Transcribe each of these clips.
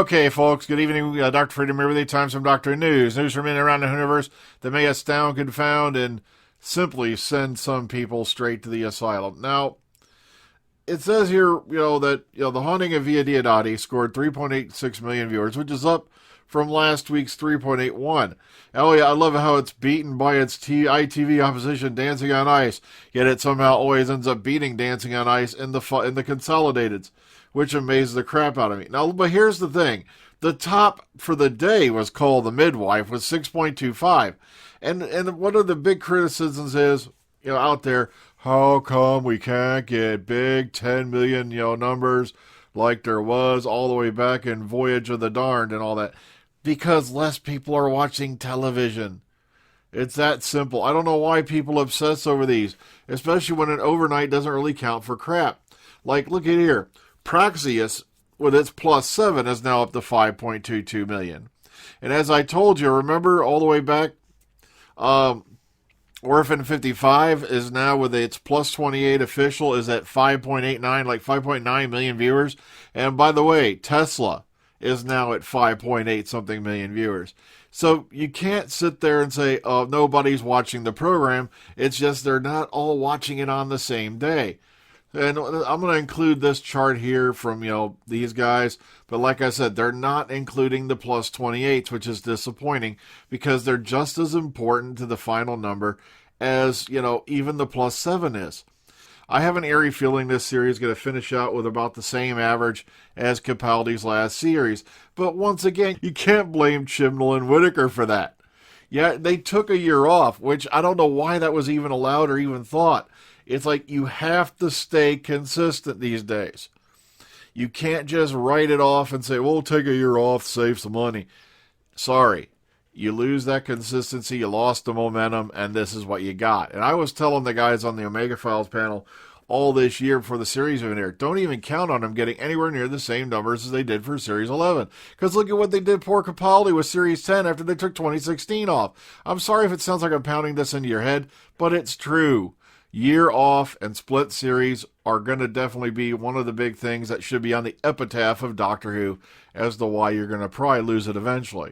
Okay, folks, good evening. Dr. Freedom here with you. Time some Doctor News. News from in and around the universe that may astound, confound, and simply send some people straight to the asylum. Now, it says here, that The Haunting of Via Diodati scored 3.86 million viewers, which is up from last week's 3.81. Oh yeah, I love how it's beaten by its ITV opposition, Dancing on Ice. Yet it somehow always ends up beating Dancing on Ice in the Consolidateds, which amazes the crap out of me. Now, but here's the thing: the top for the day was called The Midwife with 6.25, and one of the big criticisms is, out there, how come we can't get big 10 million, numbers like there was all the way back in Voyage of the Darned and all that? Because less people are watching television. It's that simple. I don't know why people obsess over these, especially when an overnight doesn't really count for crap. Like, look at here. Praxeus, with its +7, is now up to 5.22 million. And as I told you, remember all the way back, Orphan 55 is now, with its +28 official, is at 5.89, like 5.9 million viewers. And by the way, Tesla is now at 5.8 something million viewers. So you can't sit there and say, oh, nobody's watching the program. It's just they're not all watching it on the same day. And I'm going to include this chart here from, these guys. But like I said, they're not including the +28s, which is disappointing because they're just as important to the final number as, even the +7 is. I have an eerie feeling this series is going to finish out with about the same average as Capaldi's last series. But once again, you can't blame Chibnall and Whittaker for that. Yeah, they took a year off, which I don't know why that was even allowed or even thought. It's like you have to stay consistent these days. You can't just write it off and say, we'll take a year off, save some money. Sorry. You lose that consistency, you lost the momentum, and this is what you got. And I was telling the guys on the Omega Files panel all this year before the series even aired, don't even count on them getting anywhere near the same numbers as they did for Series 11. Because look at what they did poor Capaldi with Series 10 after they took 2016 off. I'm sorry if it sounds like I'm pounding this into your head, but it's true. Year off and split series are going to definitely be one of the big things that should be on the epitaph of Doctor Who as to why you're going to probably lose it eventually.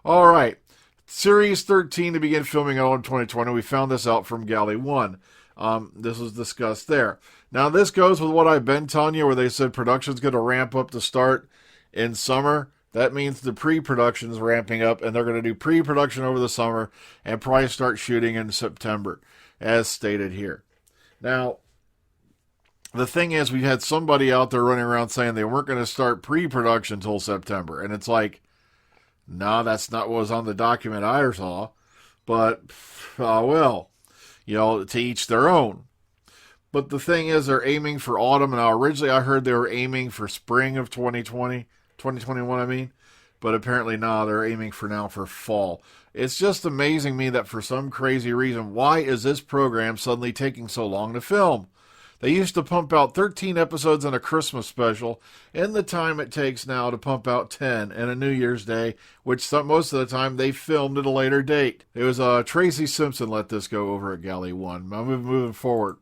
All right, Series 13 to begin filming in 2020. We found this out from Galley 1. This was discussed there. Now, this goes with what I've been telling you, where they said production's going to ramp up to start in summer. That means the pre-production's ramping up, and they're going to do pre-production over the summer and probably start shooting in September, as stated here. Now, the thing is, we had somebody out there running around saying they weren't going to start pre-production until September, and it's like, no, that's not what was on the document I saw. But, well, to each their own. But the thing is, they're aiming for autumn. Now, originally I heard they were aiming for spring of 2021, I mean. But apparently, no, they're aiming for fall. It's just amazing me that for some crazy reason, why is this program suddenly taking so long to film? They used to pump out 13 episodes in a Christmas special, in the time it takes now to pump out 10 in a New Year's Day, which most of the time they filmed at a later date. It was Tracy Simpson let this go over at Galley 1. I'm moving forward.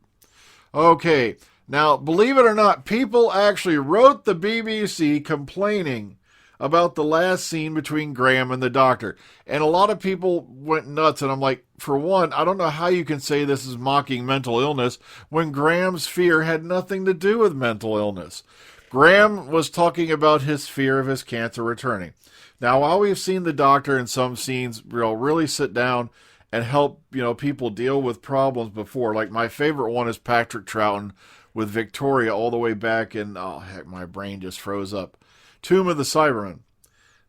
Okay, now, believe it or not, people actually wrote the BBC complaining about the last scene between Graham and the Doctor. And a lot of people went nuts, and I'm like, for one, I don't know how you can say this is mocking mental illness when Graham's fear had nothing to do with mental illness. Graham was talking about his fear of his cancer returning. Now, while we've seen the Doctor in some scenes really sit down and help people deal with problems before, like my favorite one is Patrick Troughton with Victoria all the way back in, oh heck, my brain just froze up, Tomb of the Cybermen.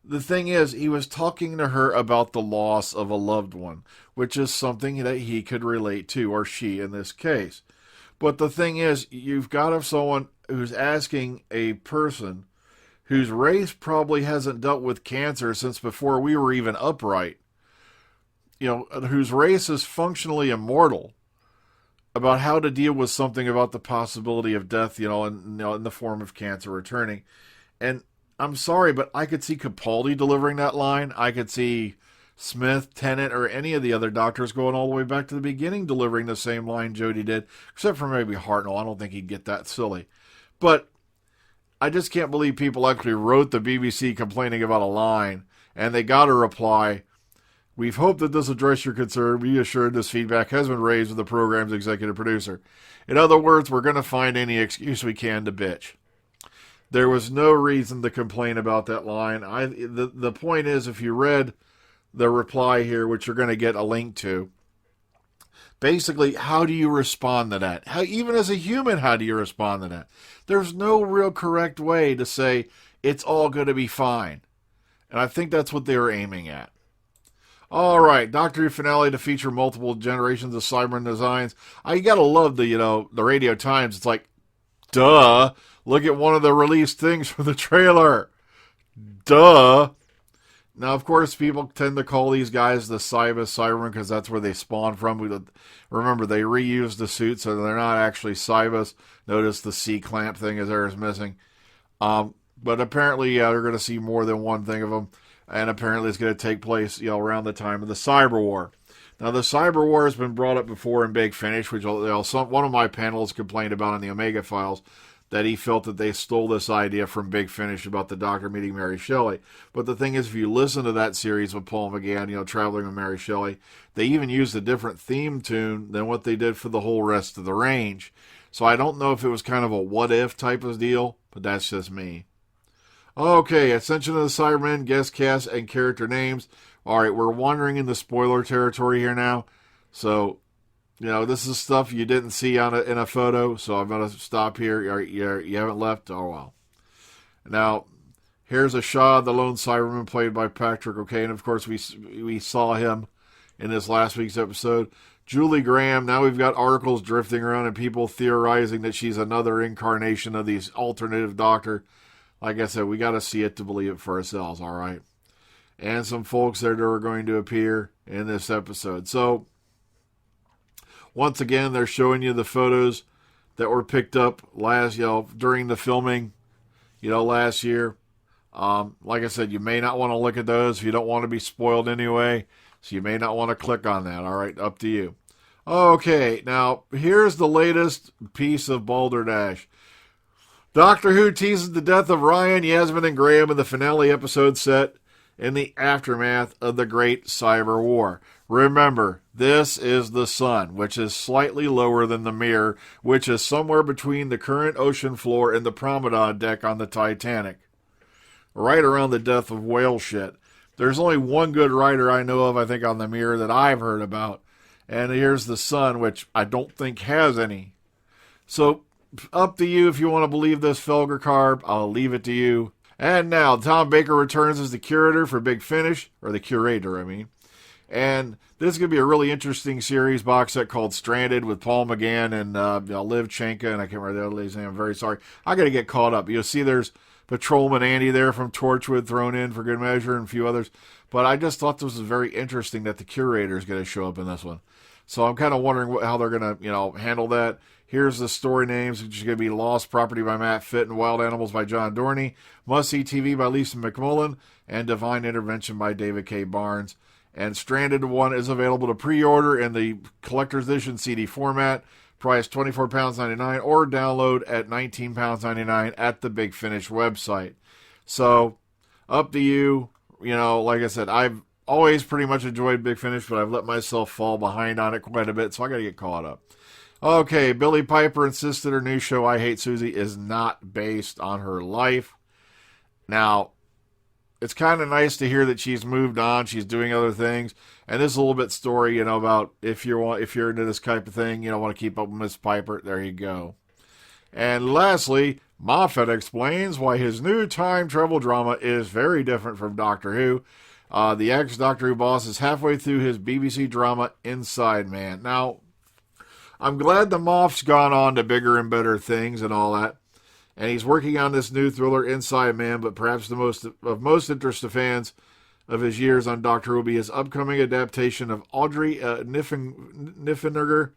The thing is, he was talking to her about the loss of a loved one, which is something that he could relate to, or she in this case. But the thing is, you've got someone who's asking a person whose race probably hasn't dealt with cancer since before we were even upright, whose race is functionally immortal, about how to deal with something about the possibility of death, in the form of cancer returning. And I'm sorry, but I could see Capaldi delivering that line. I could see Smith, Tennant, or any of the other doctors going all the way back to the beginning delivering the same line Jodie did, except for maybe Hartnell. I don't think he'd get that silly. But I just can't believe people actually wrote the BBC complaining about a line, and they got a reply. We've hoped that this addressed your concern. Be assured this feedback has been raised with the program's executive producer. In other words, we're going to find any excuse we can to bitch. There was no reason to complain about that line. The point is, if you read the reply here, which you're going to get a link to, basically, how do you respond to that? Even as a human, how do you respond to that? There's no real correct way to say it's all going to be fine. And I think that's what they were aiming at. All right, Doctor Who finale to feature multiple generations of Cybermen designs. You gotta love the Radio Times. It's like, duh. Look at one of the released things from the trailer. Duh. Now, of course, people tend to call these guys the Cybermen because that's where they spawn from. Remember, they reused the suit, so they're not actually Cybers. Notice the C-clamp thing is missing. But apparently, they're going to see more than one thing of them. And apparently it's going to take place, around the time of the CyberWar. Now, the CyberWar has been brought up before in Big Finish, which one of my panelists complained about in the Omega Files, that he felt that they stole this idea from Big Finish about the Doctor meeting Mary Shelley. But the thing is, if you listen to that series with Paul McGann, traveling with Mary Shelley, they even used a different theme tune than what they did for the whole rest of the range. So I don't know if it was kind of a what-if type of deal, but that's just me. Okay, Ascension of the Cybermen, guest cast, and character names. All right, we're wandering into spoiler territory here now. So, this is stuff you didn't see in a photo, so I'm going to stop here. You haven't left? Oh, well. Now, here's a shot of the lone Cyberman played by Patrick O'Kane. Of course, we saw him in this last week's episode. Julie Graham, now we've got articles drifting around and people theorizing that she's another incarnation of the alternative Doctor. Like I said, we got to see it to believe it for ourselves, all right? And some folks that are going to appear in this episode. So, once again, they're showing you the photos that were picked up during the filming, last year. Like I said, you may not want to look at those if you don't want to be spoiled anyway. So you may not want to click on that, all right? Up to you. Okay, now, here's the latest piece of balderdash. Doctor Who teases the death of Ryan, Yasmin, and Graham in the finale episode set in the aftermath of the Great CyberWar. Remember, this is the sun, which is slightly lower than the mirror, which is somewhere between the current ocean floor and the promenade deck on the Titanic. Right around the death of whale shit. There's only one good writer I know of, I think, on the mirror that I've heard about. And here's the sun, which I don't think has any. So, up to you if you want to believe this, Felger Carb. I'll leave it to you. And now, Tom Baker returns as the Curator for Big Finish, or the Curator, I mean. And this is going to be a really interesting series box set called Stranded with Paul McGann and Liv Chenka, and I can't remember the other lady's name. I'm very sorry. I got to get caught up. You'll see there's Patrolman Andy there from Torchwood thrown in for good measure and a few others. But I just thought this was very interesting that the Curator is going to show up in this one. So I'm kind of wondering how they're going to, handle that. Here's the story names, which is going to be Lost Property by Matt Fitt and Wild Animals by John Dorney, Must See TV by Lisa McMullen, and Divine Intervention by David K. Barnes. And Stranded 1 is available to pre-order in the Collector's Edition CD format, price £24.99, or download at £19.99 at the Big Finish website. So, up to you. Like I said, I've always pretty much enjoyed Big Finish, but I've let myself fall behind on it quite a bit, so I got to get caught up. Okay, Billie Piper insisted her new show, I Hate Suzie, is not based on her life. Now, it's kind of nice to hear that she's moved on, she's doing other things, and this is a little bit story, about if you're into this type of thing, want to keep up with Miss Piper, there you go. And lastly, Moffat explains why his new time travel drama is very different from Doctor Who. The ex-Doctor Who boss is halfway through his BBC drama Inside Man. Now, I'm glad the Moff's gone on to bigger and better things and all that. And he's working on this new thriller, Inside Man, but perhaps the most interest to fans of his years on Doctor Who will be his upcoming adaptation of Audrey Niffenegger,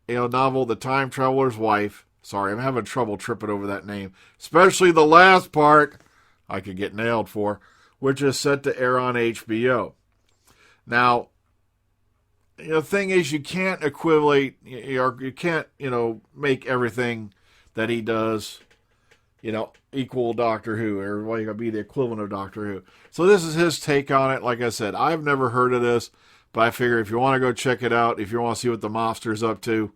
novel The Time Traveler's Wife. Sorry, I'm having trouble tripping over that name. Especially the last part I could get nailed for, which is set to air on HBO. Now, the thing is, you can't equivalent, you can't, make everything that he does, equal Doctor Who, or well, you gotta be the equivalent of Doctor Who. So this is his take on it. Like I said, I've never heard of this, but I figure if you want to go check it out, if you want to see what the Mobster's up to,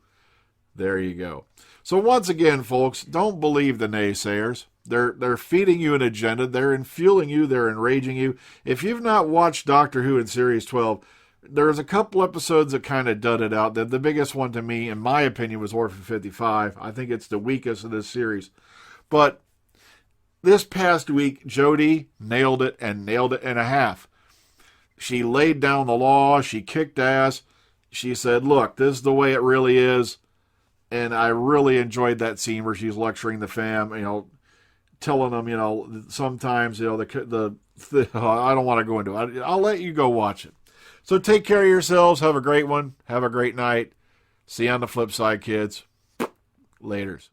there you go. So once again, folks, don't believe the naysayers. They're feeding you an agenda. They're fueling you. They're enraging you. If you've not watched Doctor Who in Series 12, there's a couple episodes that kind of dudded out. The biggest one to me, in my opinion, was Orphan 55. I think it's the weakest of this series. But this past week, Jodie nailed it and nailed it and a half. She laid down the law. She kicked ass. She said, look, this is the way it really is. And I really enjoyed that scene where she's lecturing the fam, telling them, sometimes, I don't want to go into it. I'll let you go watch it. So take care of yourselves. Have a great one. Have a great night. See you on the flip side, kids. Laters.